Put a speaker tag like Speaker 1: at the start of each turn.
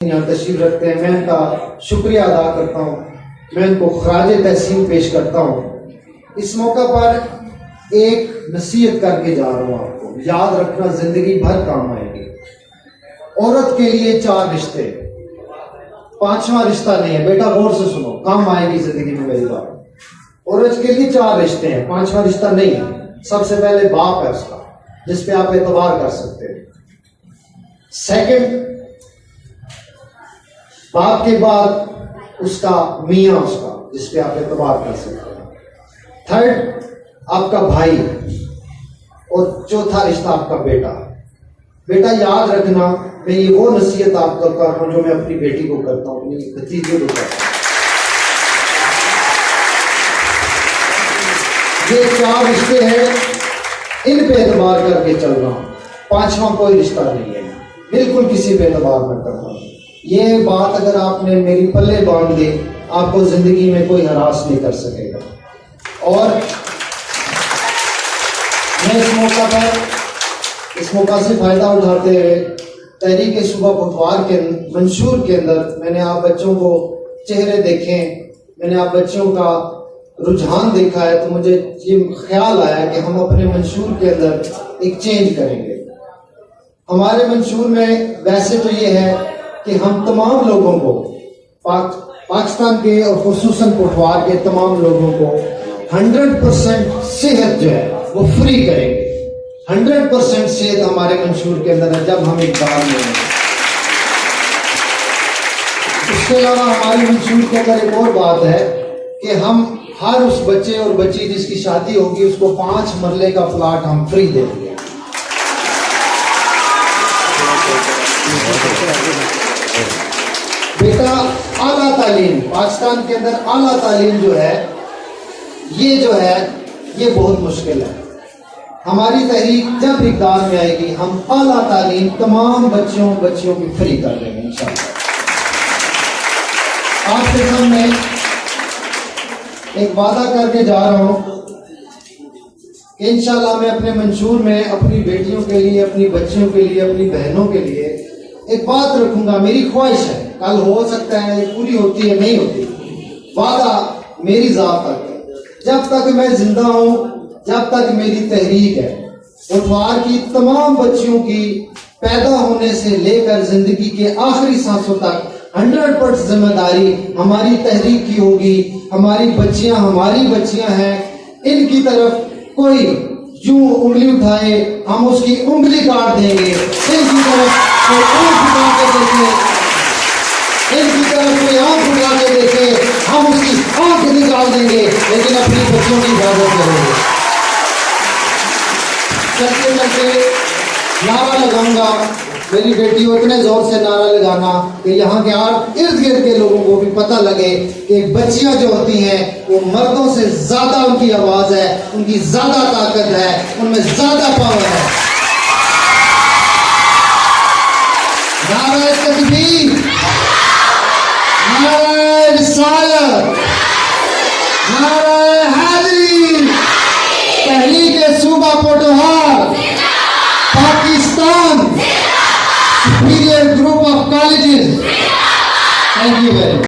Speaker 1: यहाँ तशरीफ रखते हैं, मैं उनका शुक्रिया अदा करता हूँ, मैं उनको खराज तहसीन पेश करता हूँ। इस मौका पर एक नसीहत करके जा रहा हूँ, आपको याद रखना, जिंदगी भर काम आएगी। औरत के लिए 4 रिश्ते, 5वां रिश्ता नहीं है। बेटा गौर से सुनो, काम आएगी जिंदगी में मेरी बात। औरत के लिए 4 रिश्ते हैं, 5वां रिश्ता नहीं है। सबसे पहले बाप है उसका, जिसपे आप एतबार कर सकते हैं। सेकंड, बाप के बाद उसका मियाँ, उसका जिसपे आप एतबार कर सकते हैं। थर्ड, आपका भाई। और चौथा रिश्ता आपका बेटा। बेटा याद रखना, मैं ये वो नसीहत आपको कर रहा हूं जो मैं अपनी बेटी को करता हूं, अपनी भतीजे को करता हूं। ये 4 रिश्ते हैं, इन पे एतबार करके चल रहा हूं। 5वां कोई रिश्ता नहीं है, बिल्कुल किसी पे एतबार मत करना। ये बात अगर आपने मेरी पल्ले बांध दी, आपको जिंदगी में कोई हरास नहीं कर सकेगा। और मैं इस मौका से फायदा उठाते हुए तहरीक सुबह पखवार के मंशूर के अंदर मैंने आप बच्चों को चेहरे देखे, मैंने आप बच्चों का रुझान देखा है, तो मुझे ये ख्याल आया कि हम अपने मंशूर के अंदर एक चेंज करेंगे। हमारे मंशूर में वैसे तो ये है कि हम तमाम लोगों को, पाकिस्तान के और खुसूसन पखवार के तमाम लोगों को 100% सेहत जो है वो फ्री करेंगे। 100% सेहत हमारे मंशूर के अंदर है जब हम इकबाल में हैं। इसके अलावा हमारे मंशूर के अंदर एक और बात है कि हम हर उस बच्चे और बच्ची जिसकी शादी होगी उसको 5 मरले का प्लाट हम फ्री देंगे। बेटा आला तालीम, पाकिस्तान के अंदर आला तालीम जो है ये बहुत मुश्किल है। हमारी तहरीक जब इक़दार में आएगी, हम आला तालीम तमाम बच्चियों की फ्री कर देंगे इंशाअल्लाह। आपके सामने एक वादा करके जा रहा हूं कि इंशाअल्लाह मैं अपने मंशूर में अपनी बेटियों के लिए, अपनी बच्चियों के लिए, अपनी बहनों के लिए एक बात रखूंगा। मेरी ख्वाहिश है, कल हो सकता है पूरी होती है, नहीं होती। वादा मेरी जात तक है, जब तक मैं जिंदा हूं, जब तक मेरी तहरीक है, पखवार की तमाम बच्चियों की पैदा होने से लेकर जिंदगी के आखिरी सांसों तक 100% जिम्मेदारी हमारी तहरीक की होगी। हमारी बच्चियां हैं, इनकी तरफ कोई यूं उंगली उठाए हम उसकी उंगली काट देंगे। इनकी तरफ कोई आंख उठा के देखे, इनकी तरफ कोई आंख उठा के देखे, हम उसकी आंख निकाल देंगे, लेकिन अपनी बच्चियों की हिफाजत करेंगे। चलते चलते नारा लगाऊंगा, मेरी बेटियों इतने जोर से नारा लगाना कि यहाँ के इर्द गिर्द के लोगों को भी पता लगे कि बच्चियां जो होती हैं वो मर्दों से ज्यादा उनकी आवाज है, उनकी ज्यादा ताकत है, उनमें ज्यादा पावर है। नारा तकबीर, नारा रिसालत, नारा हैदरी, तहरीक सूबा पखवार, Pakistan, superior group of colleges. Thank you very much.